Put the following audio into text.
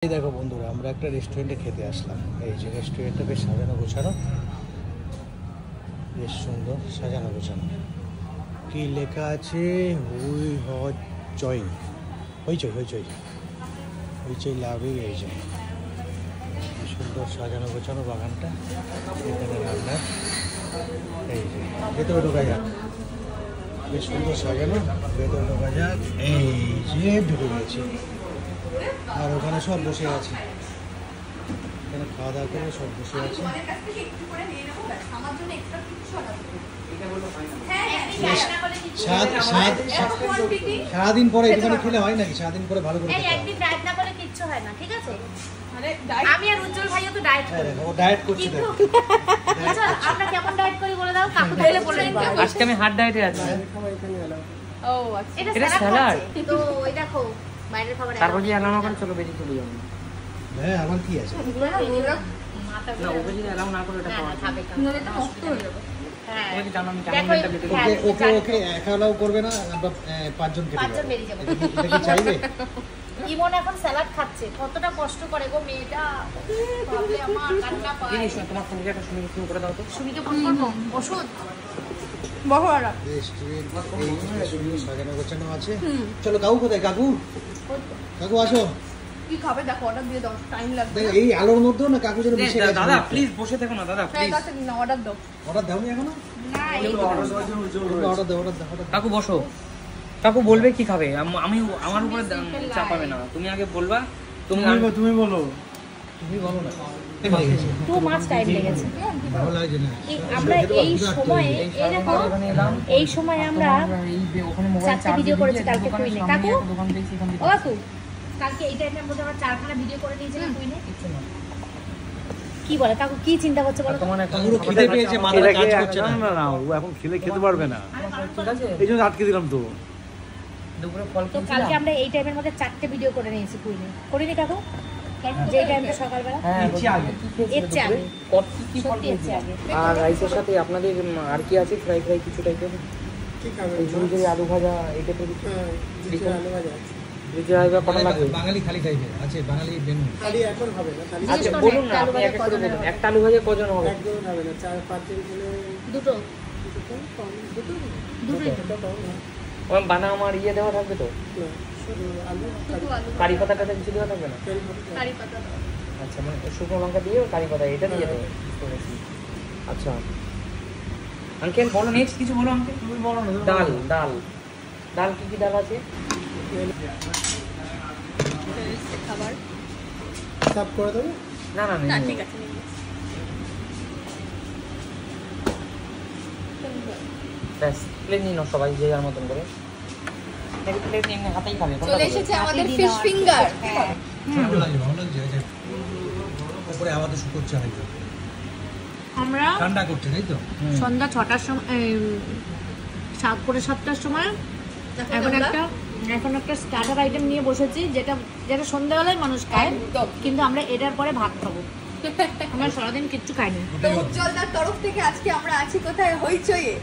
এই দেখো বন্ধুরা, আমরা একটা রেস্টুরেন্টে খেতে আসলাম। এই যে রেস্টুরেন্টটা বেশ সাজানো গোছানো, বেশ সুন্দর সাজানো গোছানো। কি লেখা আছে? হইচই হইচই হইচই হইচই লাভই এই যে সুন্দর সাজানো গোছানো বাগানটা। এখানে রান্না, এই যে ভেতরে ঢোকা যাক, বেশ সুন্দর সাজানো। ভেতরে ঢোকা যাক, এই যে ঢুকে গেছি। আর ওখানে সব বসে আছে, এখানে খাওয়া দাওয়া করে সব বসে আছে। সারাদিন পরে এখানে খেলে হয় নাকি? সারাদিন পরে ভালো করে একদিন ডায়েট না করলে কিচ্ছু হয় না, ঠিক আছে? আমি আর উজ্জ্বল ভাইও তো ডায়েট করি। ও ডায়েট করছে। আচ্ছা, আমরা কেমন ডায়েট করি বলে দাও, কাকু তাহলে বলে দিন। আজকে আমি হার্ড ডায়েটে আছি। ও আচ্ছা, এটা এটা স্যালাড স্যালাড। তো ওই দেখো বাইরের খাবার। তারপর যে অ্যালাউ না করে চলো বেরিয়ে চলে যাবো। হ্যাঁ, আমার কি আছে? না, ওকে যদি অ্যালাউ না করে এটা পাওয়া যায়। খাবে হ্যাঁ, ওকে কি জানো আমি কেমন দেখো, মেন্টালিটি হ্যাঁ, ওকে ওকে একা এলাও করবে না, আমরা পাঁচজন খেতে পাঁচজন যাবো। বেরিয়ে যাবো। এটা কি চাইবে? ইমন এখন স্যালাড খাচ্ছে, কতটা কষ্ট করে গো মেয়েটা, ভাবলে আমার কান্না পায়। এই শোনো, তোমার ফোনকে একটা শুনে ফোন করে দাও তো। সুমিকে ফোন করবো, ওষুধ রেস্টুরেন্ট এই যে সুন্দর সাজানো গোছানো আছে। চলো, কাকু কোথায়? কাকু কাকু আসো। কি খাবে দেখো, অর্ডার দিয়ে দাও, টাইম লাগবে। দেখো, এই আলোর মধ্যেও না কাকু যেন মিশে গেছে। দাদা প্লিজ বসে থাকো না দাদা, ঠিক প্লিজ। আছে না, অর্ডার দাও। অর্ডার দাওনি এখনো? না, এই অর্ডার দাও, অর্ডার দাও। কাকু বসো। কাকু বলবে কি খাবে, আমি আমার উপরে চাপাবে না, তুমি আগে বলবা। তুমি তুমি বলো না। এমনি গেছে। টু মাছ টাইম লেগেছে। ভালো লাগছে না। আমরা এই সময়ে, এই দেখো, এই সময় আমরা ওখানে মোবাইল চারটে চার্জ ভিডিও করেছি কালকে দোকানের কুইনে। সামনে কাকু একটা দোকান দেখছি, এখান থেকে ও কাকু, কালকে এই টাইমের মধ্যে আমরা 4খানা ভিডিও করে নিয়েছিলাম কুইনে। কিচ্ছু না। কি বলে কাকু, কি চিন্তা করছে বলো তো? তোমার এখন কাকুরও খিদে পেয়েছে, মাথাটা কাজ করছে না। না ও এখন খেতে পারবে না, ঠিক আছে, এই জন্য আটকে দিলাম তো। দুপুরে ফল তো কালকে আমরা এই টাইমের মধ্যে 4টে ভিডিও করে নিয়েছি কুইনে, করিনি কাকু? যে টাইমটা সকালবেলা হ্যাঁ, ইচ্ছে আগে। এর চেয়ে আগে, কি ফল সত্যি এর চেয়ে আগে। আর রাইসের সাথে আপনাদের আর কি আছে? ফ্রাই কিছু টাইপের, ঝুড়ি ঝুড়ি আলু ভাজা, এই টাইপের কিছু। ঝুড়ি আলু ভাজা কটা লাগবে? বাঙালি খালি টাইপের আছে, বাঙালি মেনু। আচ্ছা বলুন না, আপনি এক করে বলুন। একটা আলু ভাজা কজন হবে? দুটো দুটোই তো। ওই বানা আমার ইয়ে দেওয়া থাকবে তো? কারি পাতা টাতা কিছু দেওয়া থাকবে না? কারি পাতা দাও। আচ্ছা, মানে শুকনো লঙ্কা দিয়ে কারি পাতা এটা দিয়ে দেবো। আচ্ছা আঙ্কেল বলো, নেক্সট কিছু বলো আঙ্কেল। ডাল ডাল ডাল কি কি ডাল আছে? খাবার সার্ভ করে দেবো। না না না, না, ঠিক আছে নিয়ে নিচ্ছি। ব্যাস প্লেট নিয়ে নাও সবাই যে যার মতন করে। প্লেট নিয়ে এমনি হাতেই খাবে। চলে এসেছে আমাদের ফিশ ফিঙ্গার। ভালো লাগছে এই যে উপরে আওয়াজ শুকোচ্ছে হয়তো, আমরা ঠান্ডা করছে তাই তো। সন্ধ্যা 6টার সময়, 7:30-7টার সময় এখন একটা স্টার্টার আইটেম নিয়ে বসেছি, যেটা সন্ধ্যাবেলায় মানুষ খায়, কিন্তু আমরা এটার পরে ভাত খাবো। আমরা সারাদিন কিচ্ছু খাইনি। ওটাই উজ্জ্বলদার তরফ থেকে আজকে আমরা আছি কোথায়? হইচইয়ে।